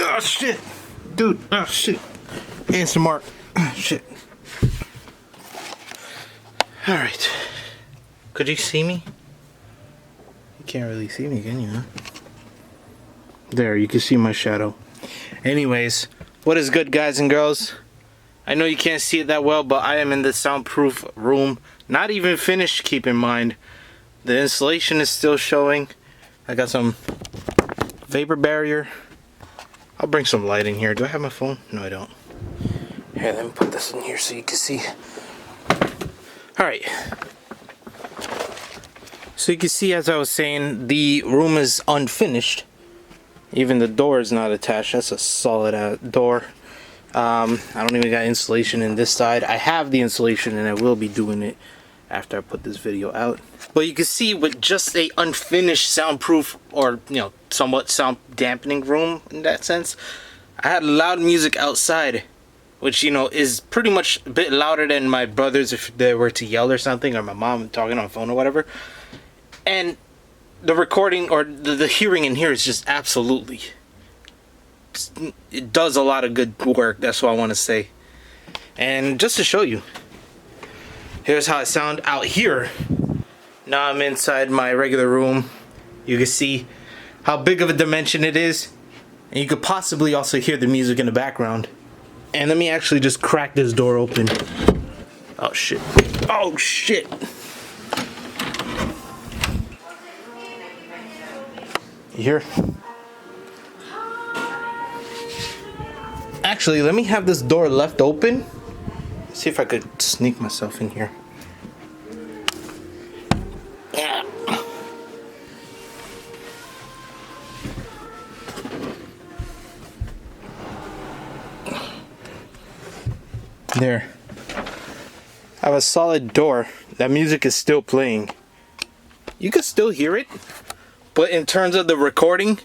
Oh shit, dude. Oh shit. ASMR. Shit. All right. Could you see me? You can't really see me, can you? Huh? There, you can see my shadow. Anyways, what is good, guys and girls? I know you can't see it that well, but I am in the soundproof room. Not even finished, keep in mind. The insulation is still showing. I got some vapor barrier. I'll bring some light in here. Do I have my phone? No, I don't. Here, let me put this in here so you can see. Alright. So you can see, as I was saying, the room is unfinished. Even the door is not attached. That's a solid door. I don't even got insulation in this side. I have the insulation and I will be doing it after I put this video out. But you can see, with just a unfinished soundproof, or somewhat sound dampening room in that sense, I had loud music outside, which is pretty much a bit louder than my brothers if they were to yell or something, or my mom talking on the phone or whatever. And the recording or the hearing in here is just absolutely, it does a lot of good work. That's what I want to say. And just to show you, here's how it sounds out here. Now I'm inside my regular room. You can see how big of a dimension it is, and you could possibly also hear the music in the background. And let me actually just crack this door open. Oh shit. Oh shit. You hear? Actually, let me have this door left open. See if I could sneak myself in here. Yeah. There. I have a solid door. That music is still playing. You can still hear it, but in terms of the recording,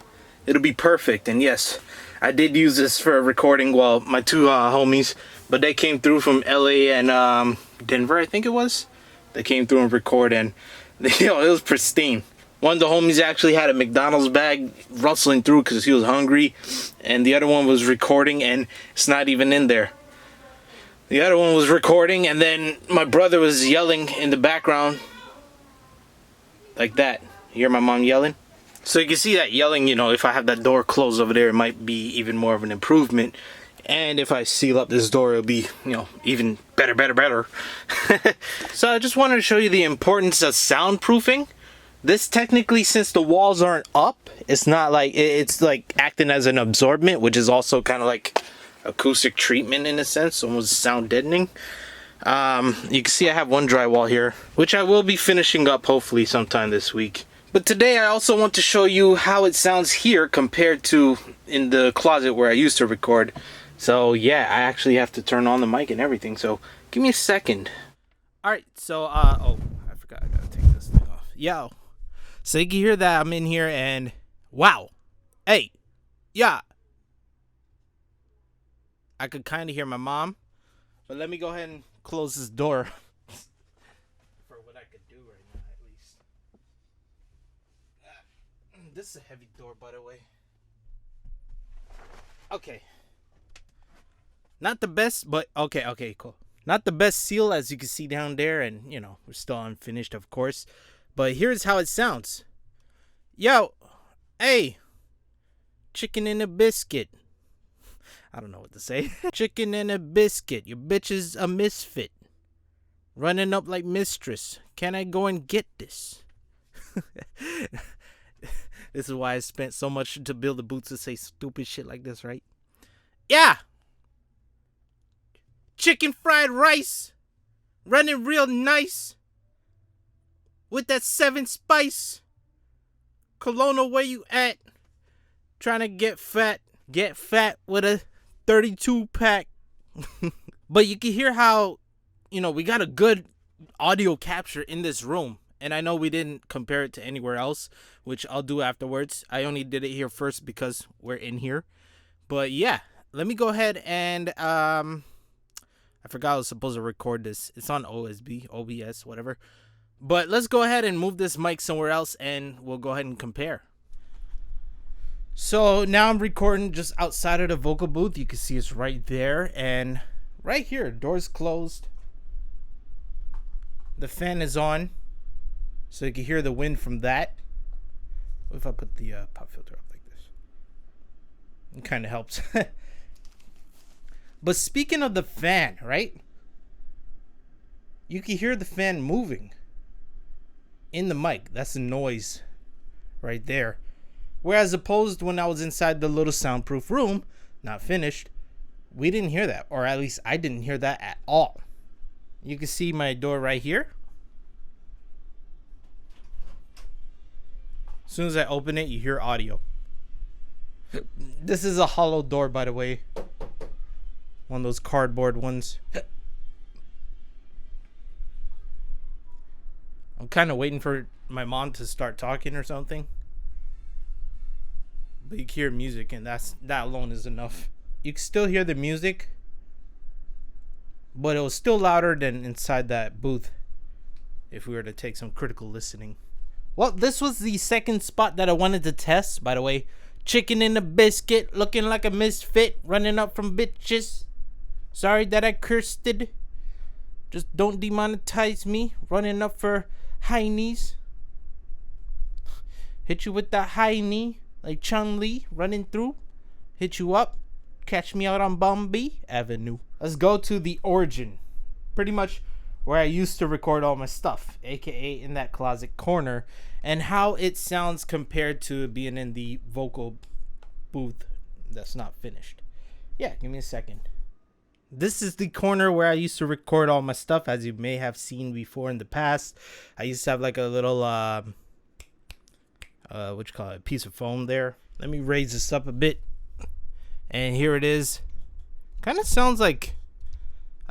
it'll be perfect. And yes, I did use this for a recording. Well, my two homies, but they came through from LA and Denver, I think it was. They came through and record, and it was pristine. One of the homies actually had a McDonald's bag rustling through because he was hungry, and the other one was recording and it's not even in there. The other one was recording, and then my brother was yelling in the background like that. You hear my mom yelling? So you can see that yelling, if I have that door closed over there, it might be even more of an improvement. And if I seal up this door, it'll be, even better. So I just wanted to show you the importance of soundproofing. This technically, since the walls aren't up, it's not like, it's like acting as an absorbent, which is also kind of like acoustic treatment in a sense, almost sound deadening. You can see I have one drywall here, which I will be finishing up hopefully sometime this week. But today I also want to show you how it sounds here compared to in the closet where I used to record. So yeah, I actually have to turn on the mic and everything, so give me a second. Alright, so oh, I forgot I gotta take this thing off. Yo, so you can hear that I'm in here, and wow, hey, yeah, I could kind of hear my mom, but let me go ahead and close this door for what I could do right now, at least. This is a heavy door, by the way. Okay. Not the best, but okay, cool. Not the best seal, as you can see down there, and we're still unfinished, of course. But here's how it sounds. Yo, hey, chicken and a biscuit. I don't know what to say. Chicken and a biscuit. Your bitch is a misfit. Running up like mistress. Can I go and get this? This is why I spent so much to build the boots to say stupid shit like this, right? Yeah. Chicken fried rice. Running real nice. With that 7 spice. Kelowna, where you at? Trying to get fat. Get fat with a 32 pack. But you can hear how, we got a good audio capture in this room. And I know we didn't compare it to anywhere else, which I'll do afterwards. I only did it here first because we're in here. But yeah, let me go ahead and I forgot I was supposed to record this. It's on OBS, whatever. But let's go ahead and move this mic somewhere else and we'll go ahead and compare. So now I'm recording just outside of the vocal booth. You can see it's right there, and right here, doors closed. The fan is on, so you can hear the wind from that. What if I put the pop filter up like this? It kind of helps. But speaking of the fan, right? You can hear the fan moving in the mic. That's the noise right there. Whereas opposed when I was inside the little soundproof room, not finished, we didn't hear that. Or at least I didn't hear that at all. You can see my door right here. As soon as I open it, you hear audio. This is a hollow door, by the way. One of those cardboard ones. I'm kind of waiting for my mom to start talking or something. But you can hear music, and that alone is enough. You can still hear the music, but it was still louder than inside that booth if we were to take some critical listening. Well, this was the second spot that I wanted to test, by the way. Chicken in a biscuit, looking like a misfit, running up from bitches. Sorry that I cursed it. Just don't demonetize me. Running up for high knees. Hit you with that high knee. Like Chun-Li running through. Hit you up. Catch me out on Bombay Avenue. Let's go to the origin. Pretty much where I used to record all my stuff. AKA in that closet corner. And how it sounds compared to being in the vocal booth that's not finished. Yeah, give me a second. This is the corner where I used to record all my stuff, as you may have seen before in the past. I used to have like a little piece of foam there. Let me raise this up a bit. And here it is. Kind of sounds like,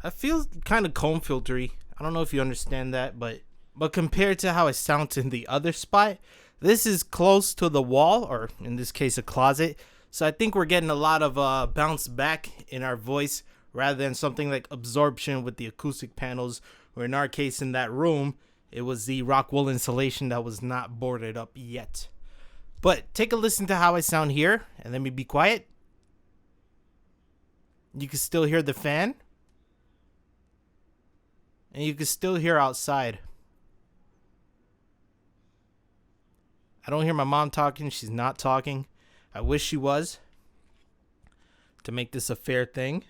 I feel kind of comb filtery. I don't know if you understand that, but compared to how it sounds in the other spot, this is close to the wall, or in this case a closet. So I think we're getting a lot of bounce back in our voice, rather than something like absorption with the acoustic panels, or in our case in that room, it was the rock wool insulation that was not boarded up yet. But take a listen to how I sound here, and let me be quiet. You can still hear the fan, and you can still hear outside. I don't hear my mom talking. She's not talking. I wish she was, to make this a fair thing.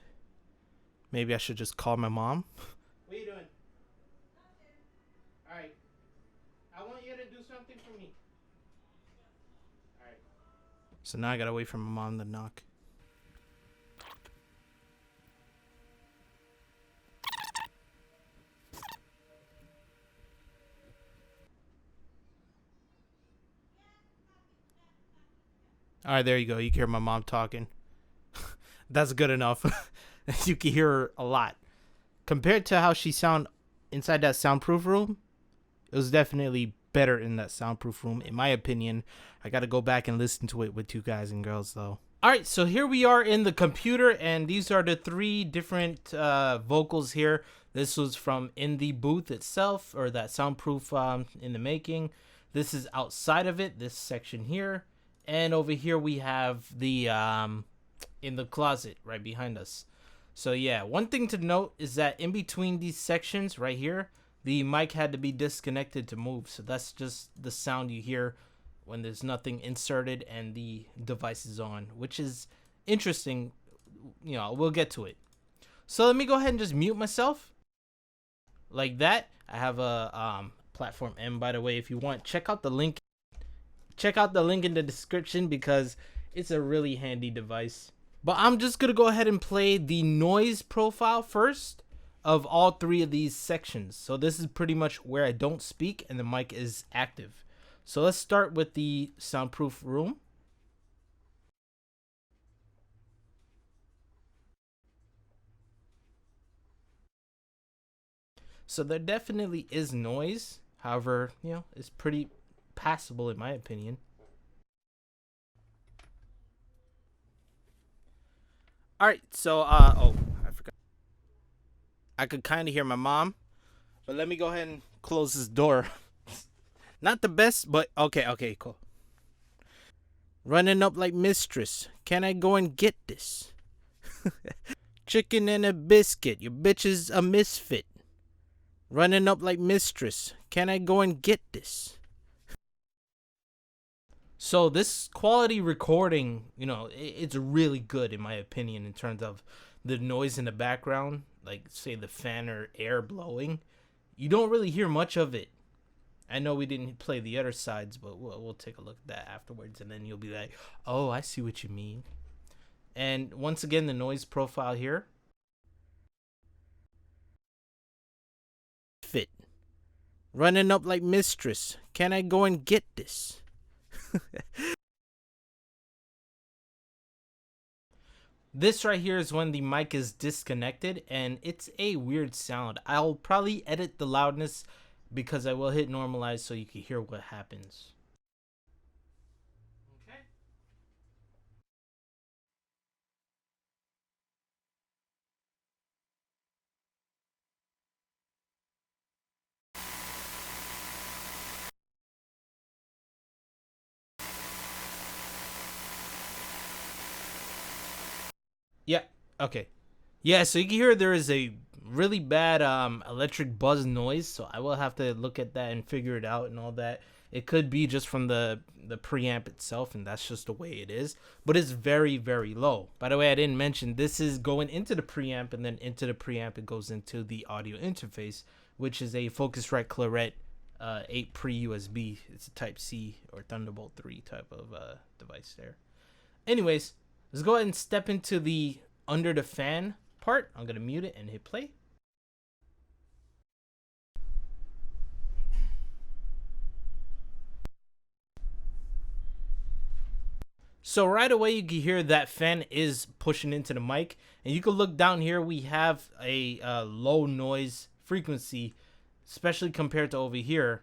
Maybe I should just call my mom. What are you doing? Alright. I want you to do something for me. Alright. So now I gotta wait for my mom to knock. Alright, there you go. You can hear my mom talking. That's good enough. You can hear her a lot. Compared to how she sound inside that soundproof room, it was definitely better in that soundproof room, in my opinion. I gotta go back and listen to it with you guys and girls, though. Alright, so here we are in the computer, and these are the three different vocals here. This was from in the booth itself, or that soundproof in the making. This is outside of it, this section here. And over here we have the in the closet right behind us. So yeah, one thing to note is that in between these sections right here, the mic had to be disconnected to move. So that's just the sound you hear when there's nothing inserted and the device is on, which is interesting. You know, we'll get to it. So let me go ahead and just mute myself like that. I have a Platform M, by the way. If you want, check out the link. Check out the link in the description because it's a really handy device. But I'm just going to go ahead and play the noise profile first of all three of these sections. So this is pretty much where I don't speak and the mic is active. So let's start with the soundproof room. So there definitely is noise. However, you know, it's pretty passable in my opinion. All right, so oh, I forgot. I could kind of hear my mom, but let me go ahead and close this door. Not the best, but okay, cool. Running up like mistress. Can I go and get this? Chicken and a biscuit. Your bitch is a misfit. Running up like mistress. Can I go and get this? So this quality recording, you know, it's really good in my opinion in terms of the noise in the background, like say the fan or air blowing. You don't really hear much of it. I know we didn't play the other sides, but we'll take a look at that afterwards, and then you'll be like, oh, I see what you mean. And once again, the noise profile here. Fit. Running up like mistress. Can I go and get this? This right here is when the mic is disconnected, and it's a weird sound. I'll probably edit the loudness because I will hit normalize so you can hear what happens. Okay. Yeah. Okay. Yeah, so you can hear there is a really bad electric buzz noise, so I will have to look at that and figure it out and all that. It could be just from the preamp itself, and that's just the way it is, but it's very, very low. By the way, I didn't mention this is going into the preamp, and then into the preamp it goes into the audio interface, which is a Focusrite Claret 8 pre-USB. It's a Type C or Thunderbolt 3 type of device there. Anyways, let's go ahead and step into the under the fan part. I'm gonna mute it and hit play. So right away you can hear that fan is pushing into the mic, and you can look down here. We have a low noise frequency, especially compared to over here,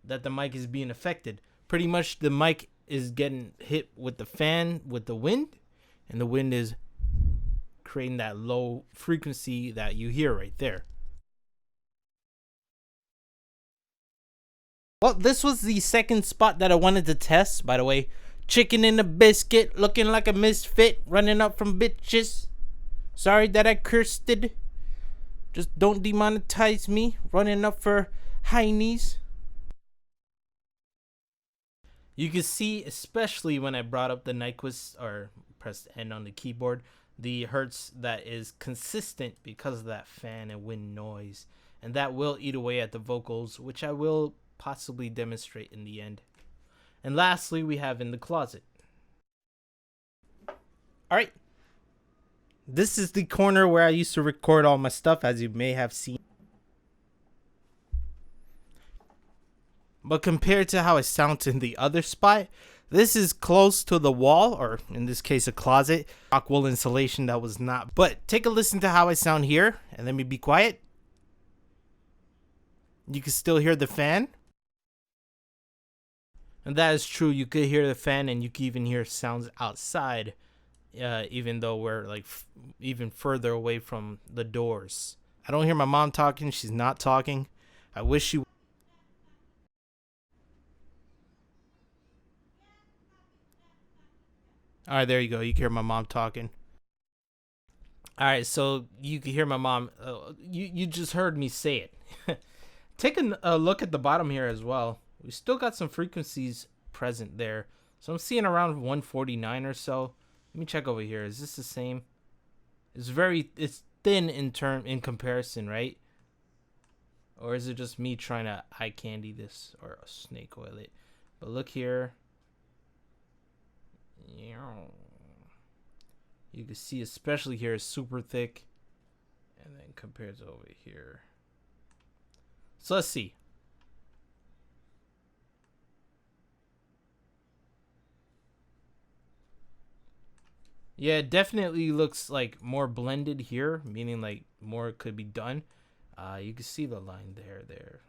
that the mic is being affected. Pretty much the mic is getting hit with the fan with the wind, and the wind is creating that low frequency that you hear right there. Well, this was the second spot that I wanted to test, by the way. Chicken in a biscuit, looking like a misfit, running up from bitches. Sorry that I cursed it. Just don't demonetize me, running up for heinies. You can see, especially when I brought up the Nyquist or pressed N on the keyboard, the hertz that is consistent because of that fan and wind noise. And that will eat away at the vocals, which I will possibly demonstrate in the end. And lastly, we have in the closet. Alright. This is the corner where I used to record all my stuff, as you may have seen. But compared to how it sounds in the other spot, this is close to the wall, or in this case, a closet. Rock wool insulation that was not. But take a listen to how I sound here, and let me be quiet. You can still hear the fan. And that is true. You could hear the fan, and you can even hear sounds outside, even though we're like even further away from the doors. I don't hear my mom talking. She's not talking. I wish she. All right, there you go. You can hear my mom talking. All right, so you can hear my mom. You just heard me say it. Take a look at the bottom here as well. We still got some frequencies present there. So I'm seeing around 149 or so. Let me check over here. Is this the same? It's thin in comparison, right? Or is it just me trying to eye candy this or snake oil it? But look here. You can see, especially here, is super thick. And then compared to over here. So let's see. Yeah, it definitely looks like more blended here, meaning like more could be done. You can see the line there.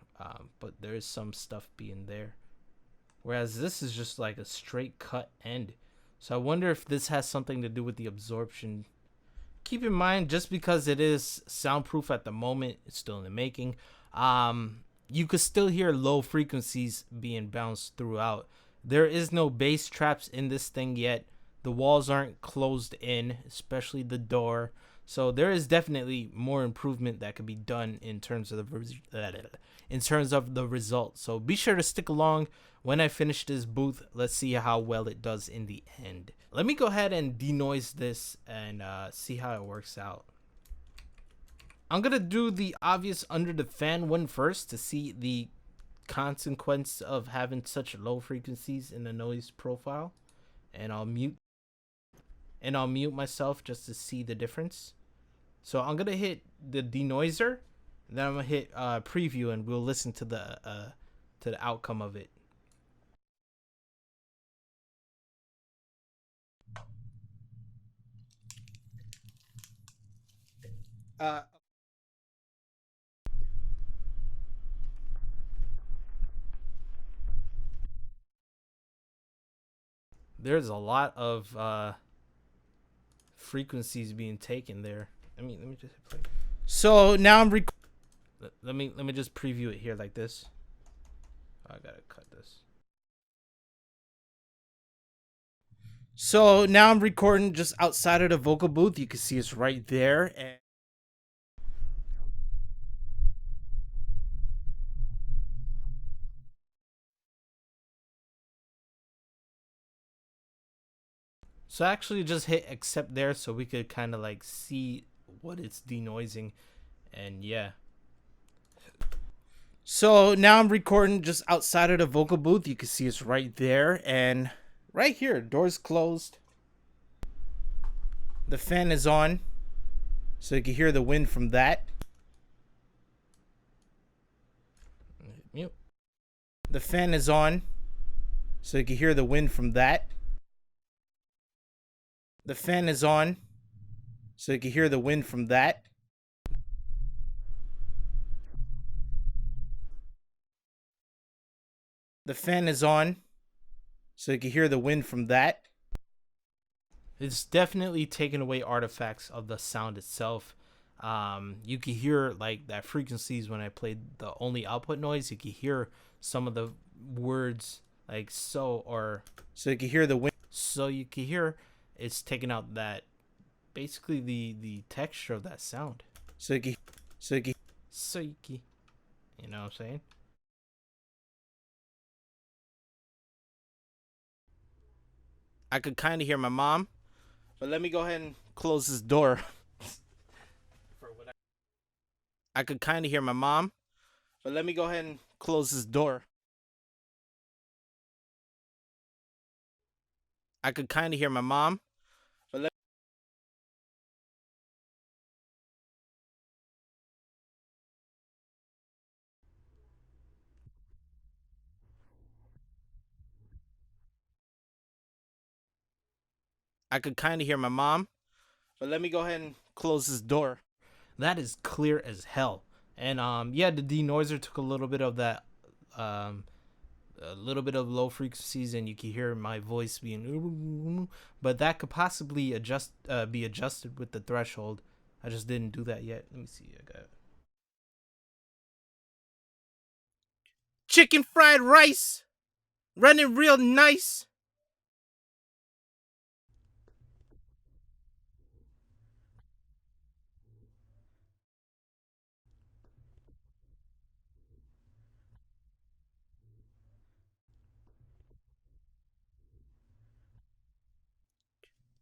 But there is some stuff being there. Whereas this is just like a straight cut end. So I wonder if this has something to do with the absorption. Keep in mind, just because it is soundproof at the moment, it's still in the making. You could still hear low frequencies being bounced throughout. There is no bass traps in this thing yet. The walls aren't closed in, especially the door. So there is definitely more improvement that could be done in terms of the result. So be sure to stick along when I finish this booth. Let's see how well it does in the end. Let me go ahead and denoise this and see how it works out. I'm gonna do the obvious under the fan one first to see the consequence of having such low frequencies in the noise profile, and I'll mute myself just to see the difference. So I'm gonna hit the denoiser, then I'm gonna hit preview, and we'll listen to the outcome of it. There's a lot of frequencies being taken there. Let me just hit play. So now I'm let me just preview it here like this. I gotta cut this. So now I'm recording just outside of the vocal booth. You can see it's right there. And so I actually just hit accept there so we could kind of like see what it's denoising. And yeah. So now I'm recording just outside of the vocal booth. You can see it's right there. And right here, door's closed. The fan is on, so you can hear the wind from that. Mute. The fan is on, so you can hear the wind from that. The fan is on, so you can hear the wind from that. The fan is on, so you can hear the wind from that. It's definitely taken away artifacts of the sound itself. You can hear like that frequencies when I played the only output noise. You can hear some of the words like so you can hear the wind. So you can hear it's taking out that basically the texture of that sound. So you can, you know what I'm saying? I could kind of hear my mom. But let me go ahead and close this door. I could kind of hear my mom. But let me go ahead and close this door. I could kind of hear my mom. But I could kind of hear my mom. But let me go ahead and close this door. That is clear as hell. And yeah, the denoiser took a little bit of that a little bit of low frequencies, and you can hear my voice being, but that could possibly be adjusted with the threshold. I just didn't do that yet. Let me see. I got chicken fried rice running real nice.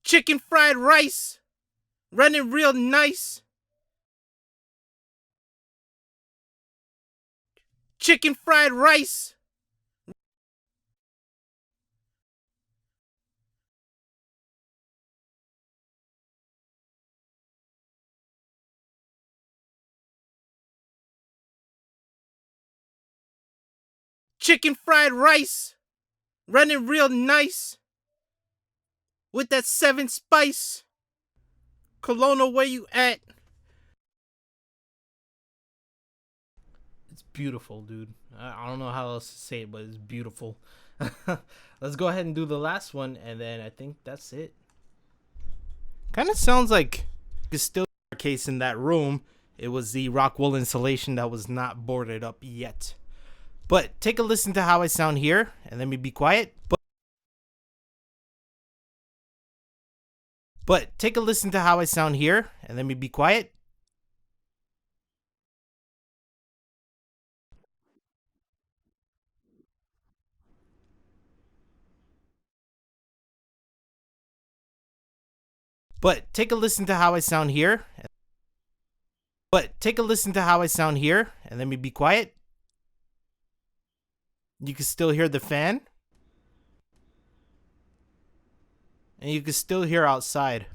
Chicken fried rice running real nice. Chicken fried rice. Chicken fried rice running real nice with that 7 spice. Kelowna, where you at? It's beautiful, dude. I don't know how else to say it, but it's beautiful. Let's go ahead and do the last one, and then I think that's it. Kind of sounds like it's still a case in that room. It was the rock wool insulation that was not boarded up yet. But take a listen to how I sound here, and let me be quiet. But But take a listen to how I sound here, and let me be quiet. But take a listen to how I sound here. But take a listen to how I sound here, and let me be quiet. You can still hear the fan. And you can still hear outside.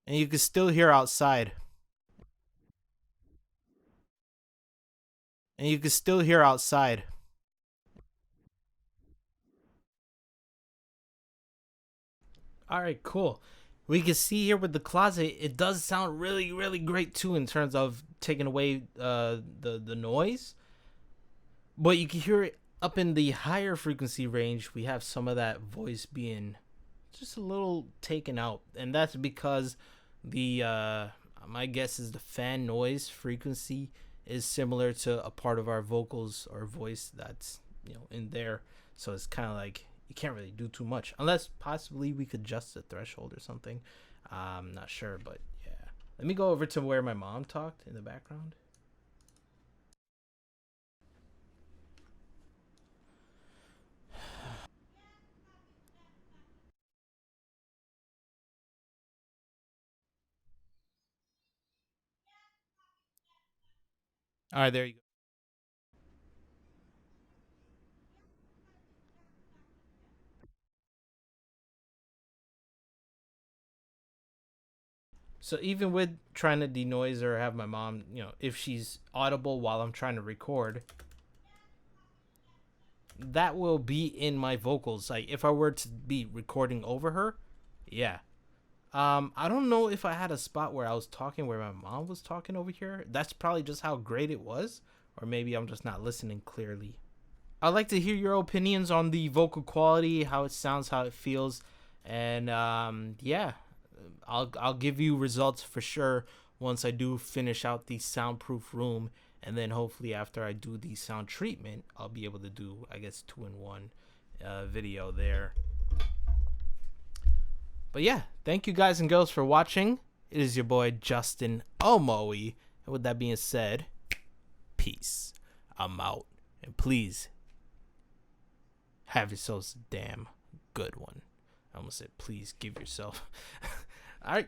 And you can still hear outside. And you can still hear outside. All right, cool. We can see here with the closet, it does sound really, really great too in terms of taking away the noise. But you can hear it up in the higher frequency range. We have some of that voice being just a little taken out, and that's because the my guess is the fan noise frequency is similar to a part of our vocals or voice that's in there. So it's kind of like you can't really do too much unless possibly we could adjust the threshold or something. I'm not sure, but yeah. Let me go over to where my mom talked in the background. All right, there you go. So even with trying to denoise or have my mom, if she's audible while I'm trying to record, that will be in my vocals. Like if I were to be recording over her, yeah. I don't know if I had a spot where I was talking where my mom was talking over here. That's probably just how great it was, or maybe I'm just not listening clearly. I'd like to hear your opinions on the vocal quality, how it sounds, how it feels, and yeah, I'll give you results for sure once I do finish out the soundproof room, and then hopefully after I do the sound treatment, I'll be able to do, I guess, 2-in-1 video there. But yeah, thank you guys and girls for watching. It is your boy Justin Omoe, and with that being said, peace. I'm out, and please have yourselves a damn good one. I almost said, please give yourself. All right.